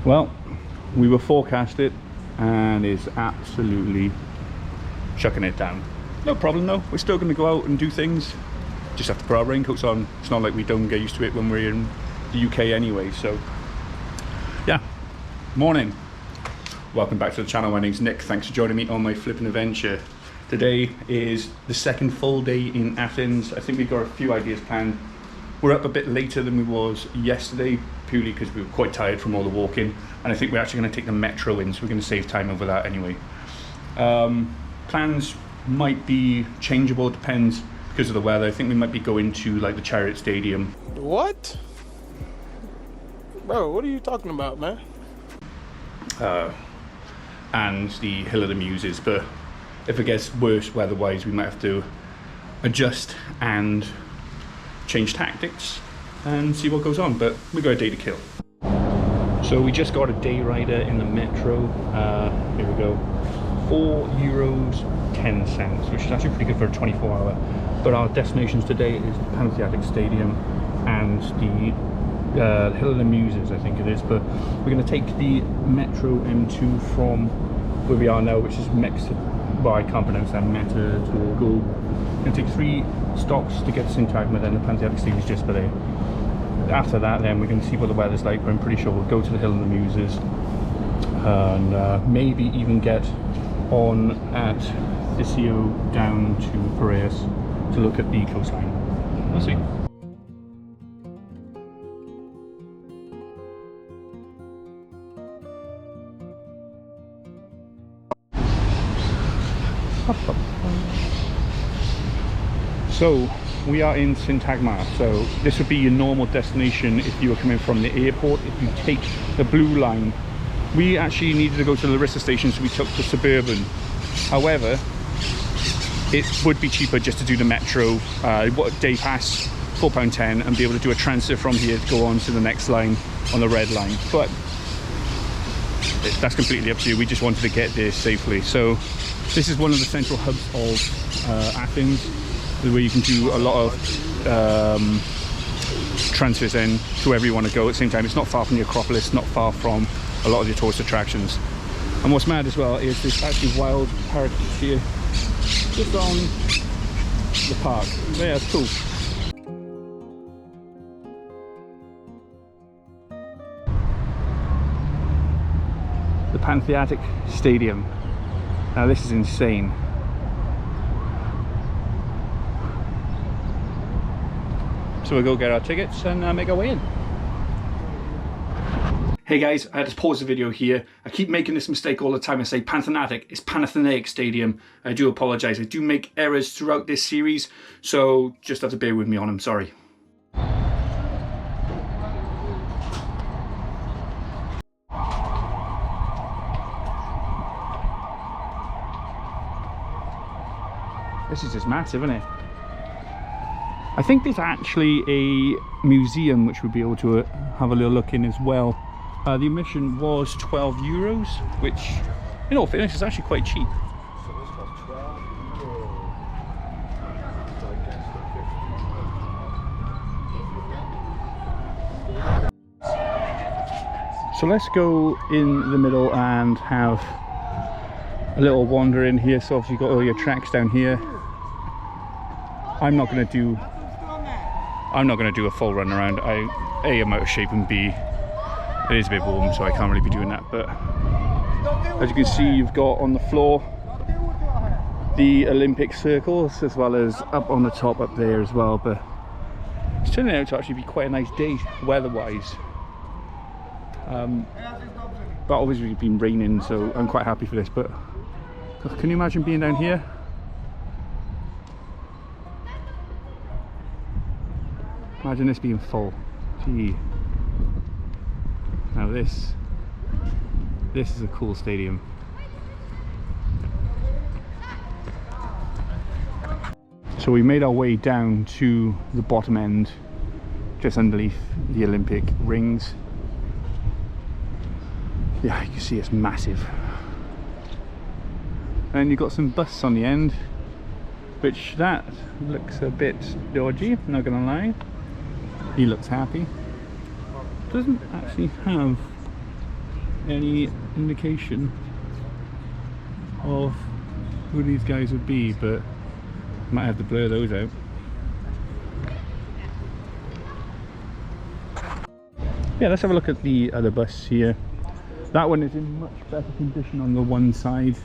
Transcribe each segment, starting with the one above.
Well, we were forecasted and it's absolutely chucking it down. No problem though, we're still going to go out and do things. Just have to put our raincoats on. It's not like we don't get used to it when we're in the UK anyway. So yeah, morning. Welcome back to the channel. My name's Nick. Thanks for joining me on my flipping adventure. Today is the second full day in Athens. I think we've got a few ideas planned. We're up a bit later than we was yesterday, purely because we were quite tired from all the walking, and I think we're actually going to take the metro in, so we're going to save time over that anyway. Plans might be changeable, depends because of the weather. I think we might be going to like the Panathenaic Stadium. What? Bro, what are you talking about, man? And the Hill of the Muses, but if it gets worse weather-wise, we might have to adjust and change tactics and see what goes on, but we got a day to kill. So we just got a day rider in the metro. Here we go, €4.10, which is actually pretty good for a 24-hour. But our destinations today is the Panathenaic Stadium and the Hill of the Muses, I think it is. But we're going to take the Metro M2 from where we are now, which is well, I can't pronounce that, Meta to go. We're going to take 3 stops to get to Syntagma, then the Panathenaic Stadium is just below. After that, then we're going to see what the weather's like, but I'm pretty sure we'll go to the Hill of the Muses and maybe even get on at Thissio down to Piraeus to look at the coastline. We'll see. So we are in Syntagma, so this would be your normal destination if you were coming from the airport. If you take the blue line, we actually needed to go to the Larissa station, so we took the Suburban. However, it would be cheaper just to do the metro, day pass, £4.10, and be able to do a transit from here to go on to the next line on the red line. But that's completely up to you. We just wanted to get there safely. So this is one of the central hubs of Athens, where you can do a lot of transfers in to wherever you want to go at the same time. It's not far from the Acropolis, not far from a lot of your tourist attractions. And what's mad as well is this actually wild parakeets here just on the park. So yeah, it's cool. The Panathenaic Stadium. Now this is insane. So we'll go get our tickets and make our way in. Hey guys, I had to pause the video here. I keep making this mistake all the time. I say Panathenaic, it's Panathenaic Stadium. I do apologise. I do make errors throughout this series, so just have to bear with me on them, sorry. This is just massive, isn't it? I think there's actually a museum which we'll be able to have a little look in as well. The admission was €12, which, in all fairness, is actually quite cheap. So let's go in the middle and have a little wander in here. So obviously you've got all your tracks down here. I'm not going to do a full run around. A, I'm out of shape, and B, it is a bit warm, so I can't really be doing that. But as you can see, you've got on the floor the Olympic circles, as well as up on the top up there as well. But it's turning out to actually be quite a nice day weather-wise. But obviously it's been raining, so I'm quite happy for this. But can you imagine being down here? Imagine this being full. Gee. Now this is a cool stadium. So we made our way down to the bottom end, just underneath the Olympic rings. Yeah, you can see it's massive. And you've got some busts on the end, which that looks a bit dodgy, not gonna lie. He looks happy. Doesn't actually have any indication of who these guys would be, but might have to blur those out. Yeah, let's have a look at the other bus here. That one is in much better condition on the one side.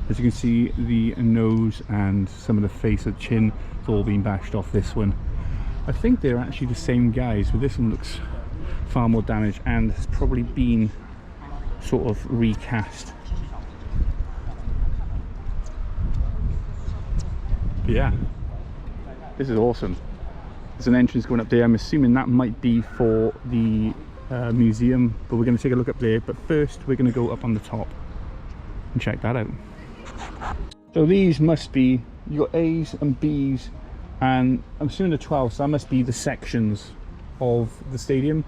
As you can see, the nose and some of the face and chin has all been bashed off this one. I think they're actually the same guys, but this one looks far more damaged and has probably been sort of recast. But yeah, this is awesome. There's an entrance going up there. I'm assuming that might be for the museum, but we're going to take a look up there. But first we're going to go up on the top and check that out. So these must be, you got A's and B's, and I'm assuming the 12, so that must be the sections of the stadium.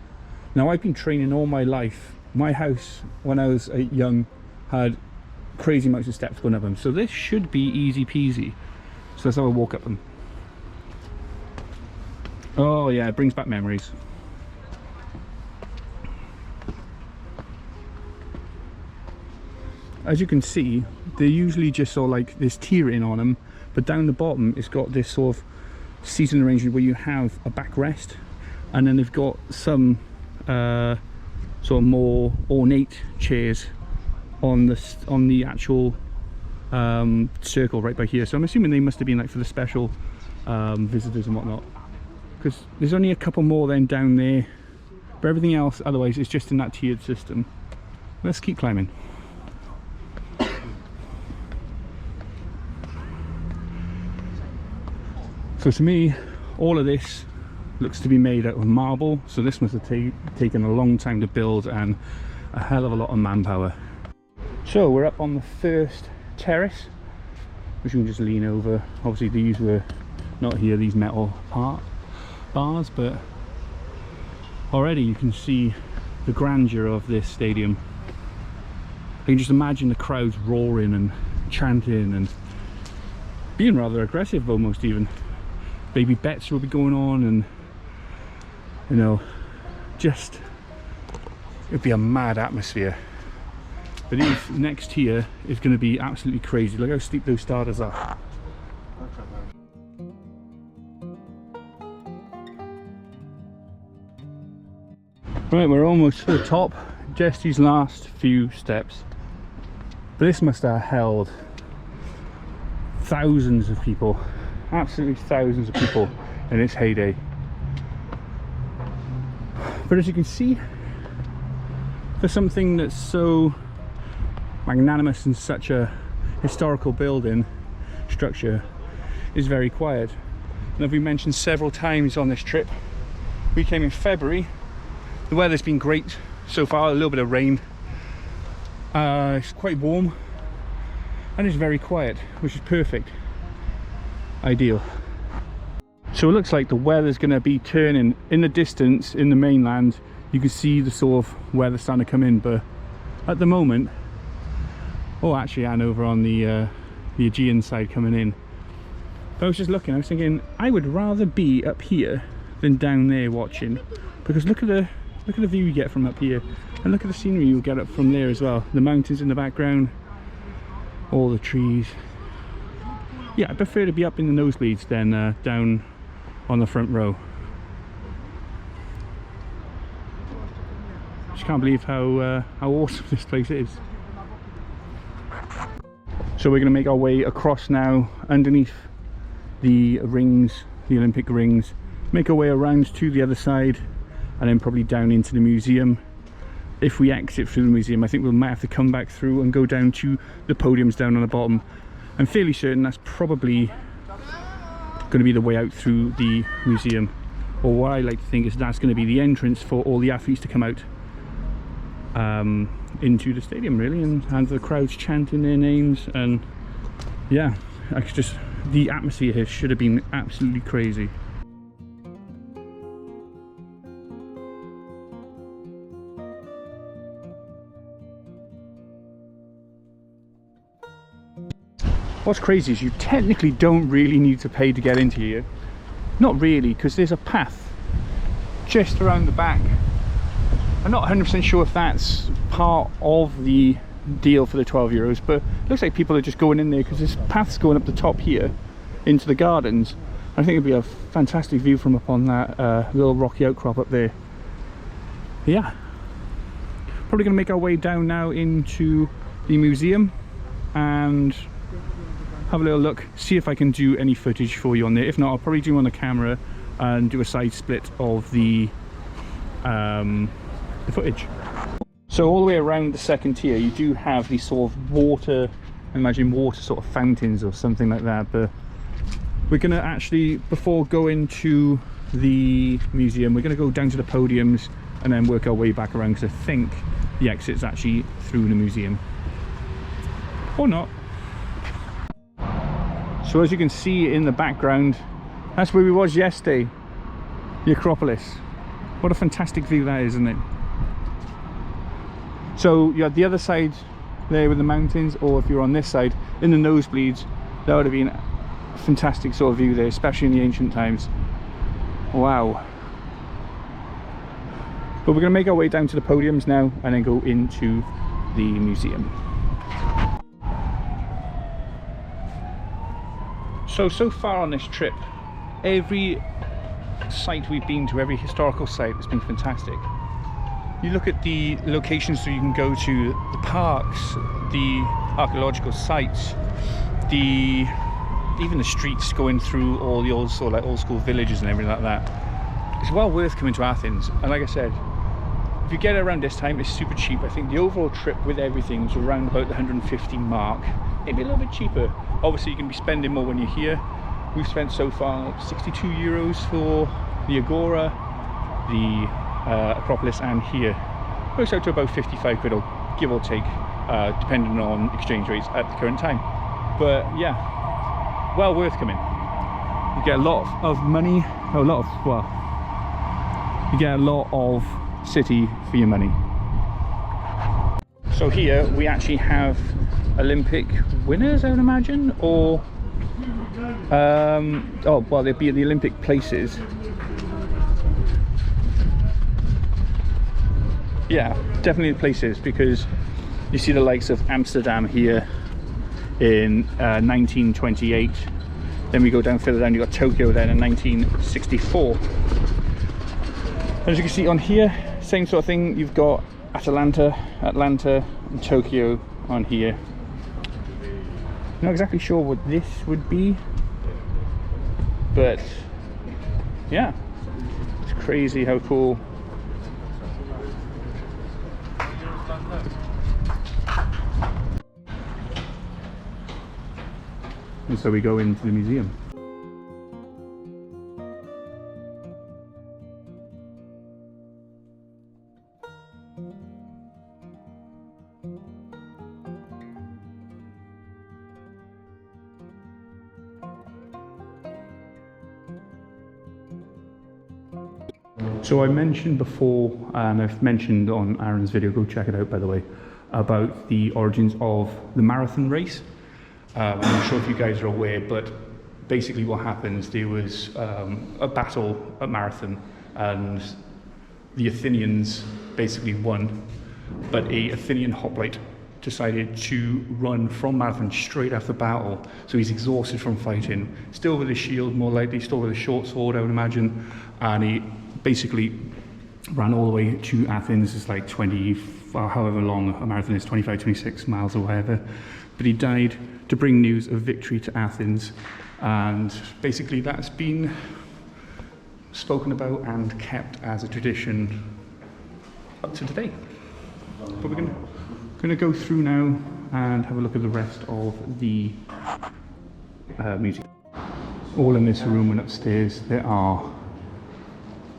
Now, I've been training all my life. My house when I was young had crazy amounts of steps going up them, so this should be easy peasy. So let's have a walk up them. Oh yeah, it brings back memories. As you can see, they're usually just sort of like this tiering on them, but down the bottom it's got this sort of seating arrangement where you have a backrest, and then they've got some sort of more ornate chairs on the actual circle right by here. So I'm assuming they must have been like for the special visitors and whatnot, because there's only a couple more then down there, but everything else otherwise is just in that tiered system. Let's keep climbing. So to me, all of this looks to be made out of marble, so this must have taken a long time to build and a hell of a lot of manpower. So we're up on the first terrace, which we can just lean over. Obviously these were not here, these metal bars, but already you can see the grandeur of this stadium. I can just imagine the crowds roaring and chanting and being rather aggressive almost even. Baby bets will be going on, and you know, just it'd be a mad atmosphere. But these next here is going to be absolutely crazy. Look how steep those starters are. Right, we're almost to the top, just these last few steps. But this must have held thousands of people, absolutely thousands of people in its heyday. But as you can see, for something that's so magnanimous and such a historical building structure, is very quiet. And as we mentioned several times on this trip, we came in February. The weather's been great so far, a little bit of rain. It's quite warm and it's very quiet, which is perfect. Ideal. So it looks like the weather's going to be turning. In the distance, in the mainland, you can see the sort of weather starting to come in, but at the moment, oh actually, and over on the Aegean side coming in. But I was just looking, I was thinking, I would rather be up here than down there watching, because look at the view you get from up here, and look at the scenery you'll get up from there as well. The mountains in the background, all the trees. Yeah, I prefer to be up in the nosebleeds than down on the front row. Just can't believe how awesome this place is. So we're going to make our way across now underneath the rings, the Olympic rings, make our way around to the other side, and then probably down into the museum. If we exit through the museum, I think we might have to come back through and go down to the podiums down on the bottom. I'm fairly certain that's probably going to be the way out through the museum, or what I like to think is that's going to be the entrance for all the athletes to come out into the stadium, really, and the crowds chanting their names. And yeah, just the atmosphere here should have been absolutely crazy. What's crazy is you technically don't really need to pay to get into here. Not really, because there's a path just around the back. I'm not 100% sure if that's part of the deal for the €12, but it looks like people are just going in there because this path's going up the top here into the gardens. I think it'd be a fantastic view from up on that little rocky outcrop up there. But yeah, probably going to make our way down now into the museum and have a little look, see if I can do any footage for you on there. If not, I'll probably do on the camera and do a side split of the footage. So all the way around the second tier you do have these sort of water, I imagine water sort of fountains or something like that, but we're going to actually, before going to the museum, we're going to go down to the podiums and then work our way back around, because I think the exit's actually through the museum. Or not. So as you can see in the background, that's where we was yesterday, the Acropolis. What a fantastic view that is, isn't it? So you had the other side there with the mountains, or if you're on this side in the nosebleeds, that would have been a fantastic sort of view there, especially in the ancient times. Wow. But we're going to make our way down to the podiums now and then go into the museum. So far on this trip, every site we've been to, every historical site, has been fantastic. You look at the locations so you can go to, the parks, the archaeological sites, even the streets going through all the old school villages and everything like that. It's well worth coming to Athens, and like I said, if you get it around this time, it's super cheap. I think the overall trip with everything was around about the 150 mark, maybe a little bit cheaper. Obviously you can be spending more when you're here. We've spent so far €62 for the Agora, the Acropolis, and here works out to about 55 quid, or give or take, depending on exchange rates at the current time. But yeah, well worth coming. You get a lot of money, you get a lot of city for your money. So here we actually have Olympic winners, I would imagine, or oh well, they'd be at the Olympic places. Yeah, definitely the places, because you see the likes of Amsterdam here in 1928. Then we go down further down, you've got Tokyo then in 1964. As you can see on here, same sort of thing, you've got Atlanta and Tokyo on here. Not exactly sure what this would be, but yeah, it's crazy how cool. And so we go into the museum. So I mentioned before, and I've mentioned on Aaron's video, go check it out by the way, about the origins of the marathon race. I'm not sure if you guys are aware, but basically what happens, there was a battle at Marathon, and the Athenians basically won, but a Athenian hoplite decided to run from Marathon straight after battle, so he's exhausted from fighting, still with his shield more likely, still with a short sword I would imagine, and he basically ran all the way to Athens. It's like 20, or however long a marathon is, 25, 26 miles or whatever, but he died to bring news of victory to Athens, and basically that's been spoken about and kept as a tradition up to today. But we're going to go through now and have a look at the rest of the museum. All in this room and upstairs there are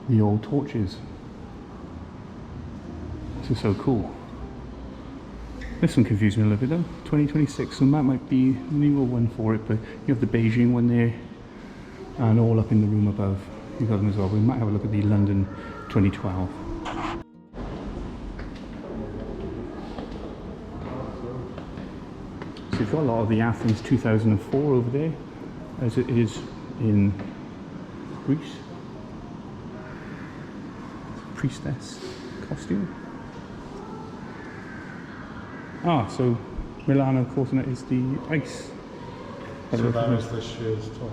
the old torches. This is so cool. This one confused me a little bit though. 2026, so that might be the newer one for it, but you have the Beijing one there, and all up in the room above you've got them as well. We might have a look at the London 2012. So you've got a lot of the Athens 2004 over there, as it is in Greece. priestess costume. Ah, so Milano Cortina is the ice. So that was this year's torch.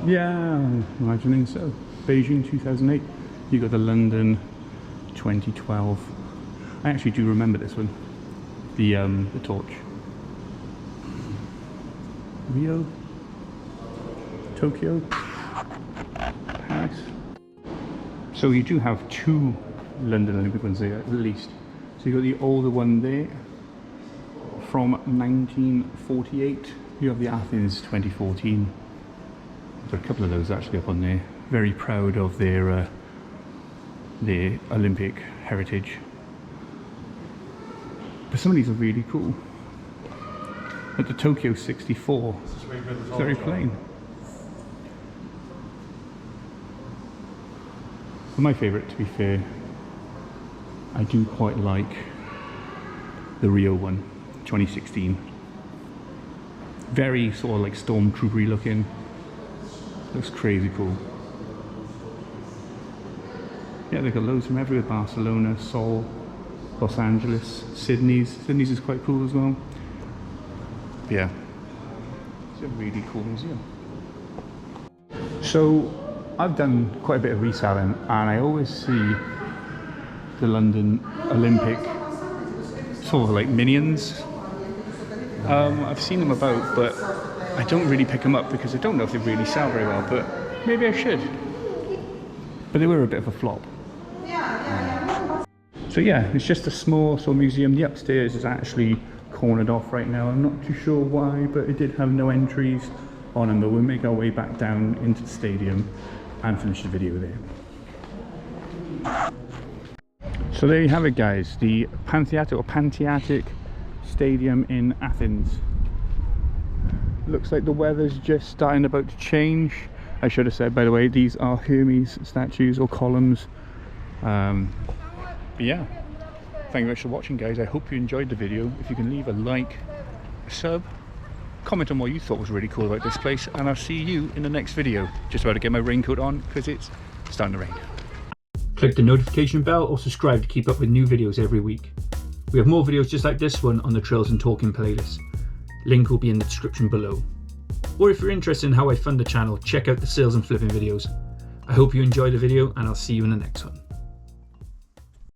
Yeah, I'm imagining so. Beijing 2008. You got the London 2012. I actually do remember this one. The torch. Rio, Tokyo, Paris. So you do have two London Olympic ones there at least. So you got the older one there from 1948. You have the Athens 2014. There are a couple of those actually up on there. Very proud of their Olympic heritage. But some of these are really cool. Like the Tokyo 64. It's very plain. But my favourite, to be fair, I do quite like the Rio one, 2016. Very sort of like stormtroopery looking. Looks crazy cool. Yeah, they got loads from everywhere. Barcelona, Seoul, Los Angeles, Sydney's is quite cool as well. But yeah, it's a really cool museum. So I've done quite a bit of reselling, and I always see the London Olympic sort of like minions. I've seen them about, but I don't really pick them up because I don't know if they really sell very well, but maybe I should. But they were a bit of a flop. So yeah, it's just a small sort of museum. The upstairs is actually cornered off right now. I'm not too sure why, but it did have no entries on them, but we'll make our way back down into the stadium and finish the video there. So there you have it, guys, the Panathenaic Stadium in Athens. Looks like the weather's just starting about to change. I should have said, by the way, these are Hermes statues or columns. But yeah, thank you very much for watching, guys. I hope you enjoyed the video. If you can leave a like, a sub, comment on what you thought was really cool about this place, and I'll see you in the next video. Just about to get my raincoat on because it's starting to rain. Click the notification bell or subscribe to keep up with new videos every week. We have more videos just like this one on the Trails and Talking playlist. Link will be in the description below. Or if you're interested in how I fund the channel, check out the sales and flipping videos. I hope you enjoyed the video, and I'll see you in the next one.